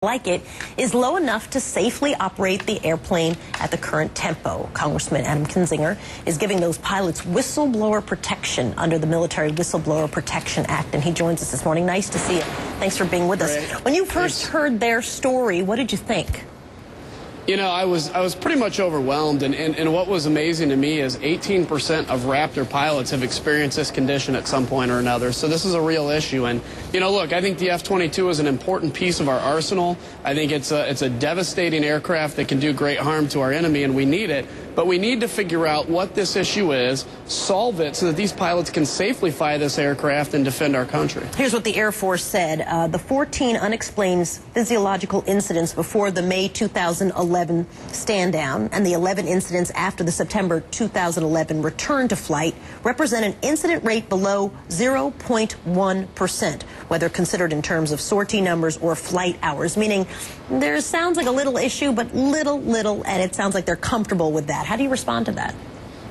like it is low enough to safely operate the airplane at the current tempo. Congressman Adam Kinzinger is giving those pilots whistleblower protection under the Military Whistleblower Protection Act, and he joins us this morning. Nice to see you. Thanks for being with us. When you first heard their story, what did you think? You know, I was pretty much overwhelmed, and what was amazing to me is 18% of Raptor pilots have experienced this condition at some point or another, so this is a real issue. And, you know, look, I think the F-22 is an important piece of our arsenal. I think it's a devastating aircraft that can do great harm to our enemy, and we need it. But we need to figure out what this issue is, solve it, so that these pilots can safely fly this aircraft and defend our country. Here's what the Air Force said. The 14 unexplained physiological incidents before the May 2011 stand-down and the 11 incidents after the September 2011 return to flight represent an incident rate below 0.1%, whether considered in terms of sortie numbers or flight hours, meaning there sounds like a little issue, but little, and it sounds like they're comfortable with that. How do you respond to that?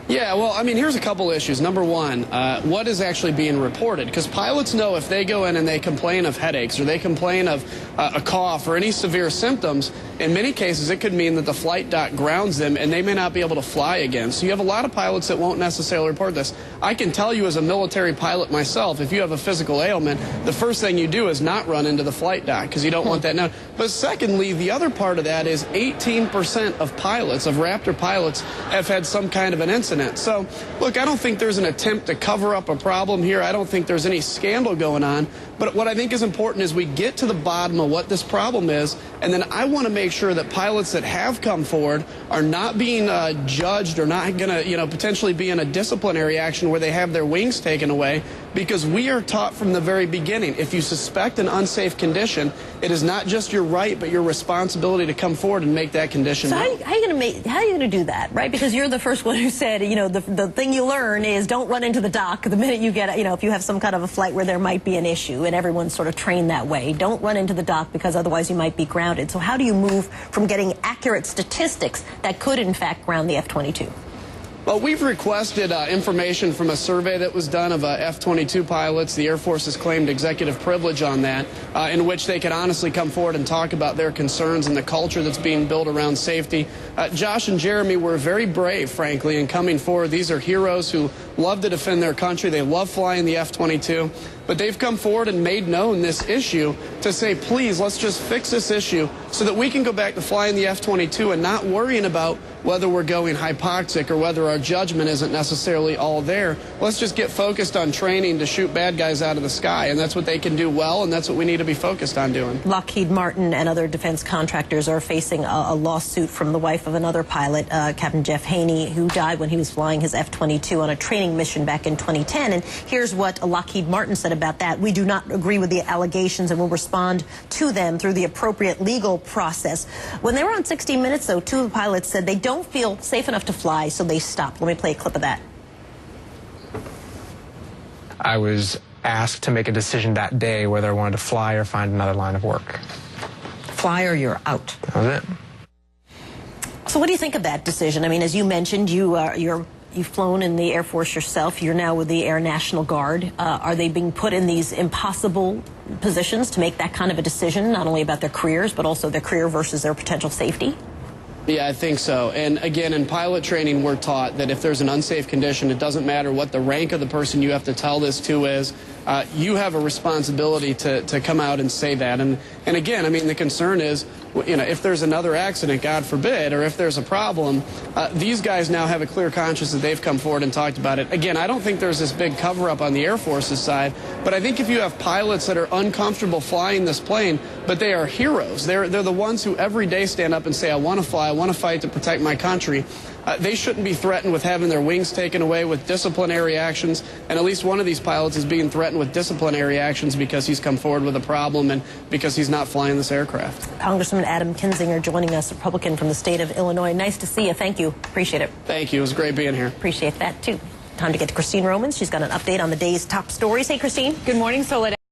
Yeah, well, I mean, here's a couple issues. Number one, what is actually being reported? Because pilots know if they go in and they complain of headaches or they complain of a cough or any severe symptoms, in many cases it could mean that the flight doc grounds them and they may not be able to fly again. So you have a lot of pilots that won't necessarily report this. I can tell you as a military pilot myself, if you have a physical ailment, the first thing you do is not run into the flight doc because you don't want that known. But secondly, the other part of that is 18% of pilots, of Raptor pilots, have had some kind of an incident. So, look, I don't think there's an attempt to cover up a problem here. I don't think there's any scandal going on. But what I think is important is we get to the bottom of what this problem is, and then I want to make sure that pilots that have come forward are not being judged or not going to, potentially be in a disciplinary action where they have their wings taken away, because we are taught from the very beginning, if you suspect an unsafe condition, it is not just your right, but your responsibility to come forward and make that condition known. So how are you going to do that, right? Because you're the first one who said, the thing you learn is don't run into the dock the minute you get, if you have some kind of a flight where there might be an issue, and everyone's sort of trained that way. Don't run into the dock because otherwise you might be grounded. So how do you move from getting accurate statistics that could, in fact, ground the F-22? Well, we've requested information from a survey that was done of F-22 pilots. The Air Force has claimed executive privilege on that, in which they could honestly come forward and talk about their concerns and the culture that's being built around safety. Josh and Jeremy were very brave, frankly, in coming forward. These are heroes who love to defend their country. They love flying the F-22. But they've come forward and made known this issue to say, please, let's just fix this issue so that we can go back to flying the F-22 and not worrying about whether we're going hypoxic or whether our judgment isn't necessarily all there. Let's just get focused on training to shoot bad guys out of the sky, and that's what they can do well, and that's what we need to be focused on doing. Lockheed Martin and other defense contractors are facing a lawsuit from the wife of another pilot, Captain Jeff Haney, who died when he was flying his F-22 on a training mission back in 2010. And here's what Lockheed Martin said about that. We do not agree with the allegations and will respond to them through the appropriate legal process. When they were on 60 Minutes, though, two of the pilots said they don't feel safe enough to fly, so they stopped. Let me play a clip of that. I was asked to make a decision that day whether I wanted to fly or find another line of work. Fly or you're out. That was it. So what do you think of that decision? I mean, as you mentioned, you've flown in the Air Force yourself. You're now with the Air National Guard. Are they being put in these impossible positions to make that kind of a decision, not only about their careers, but also their career versus their potential safety? Yeah, I think so. And again, in pilot training, we're taught that if there's an unsafe condition, it doesn't matter what the rank of the person you have to tell this to is. You have a responsibility to come out and say that. And again, I mean, the concern is, if there's another accident, God forbid, or if there's a problem, these guys now have a clear conscience that they've come forward and talked about it. Again, I don't think there's this big cover-up on the Air Force's side, but I think if you have pilots that are uncomfortable flying this plane, but they are heroes, they're the ones who every day stand up and say, I want to fly, I want to fight to protect my country. They shouldn't be threatened with having their wings taken away with disciplinary actions, and at least one of these pilots is being threatened with disciplinary actions because he's come forward with a problem and because he's not flying this aircraft. Congressman Adam Kinzinger joining us, Republican from the state of Illinois. Nice to see you. Thank you. Appreciate it. Thank you. It was great being here. Appreciate that, too. Time to get to Christine Romans. She's got an update on the day's top stories. Hey, Christine. Good morning, Soledad.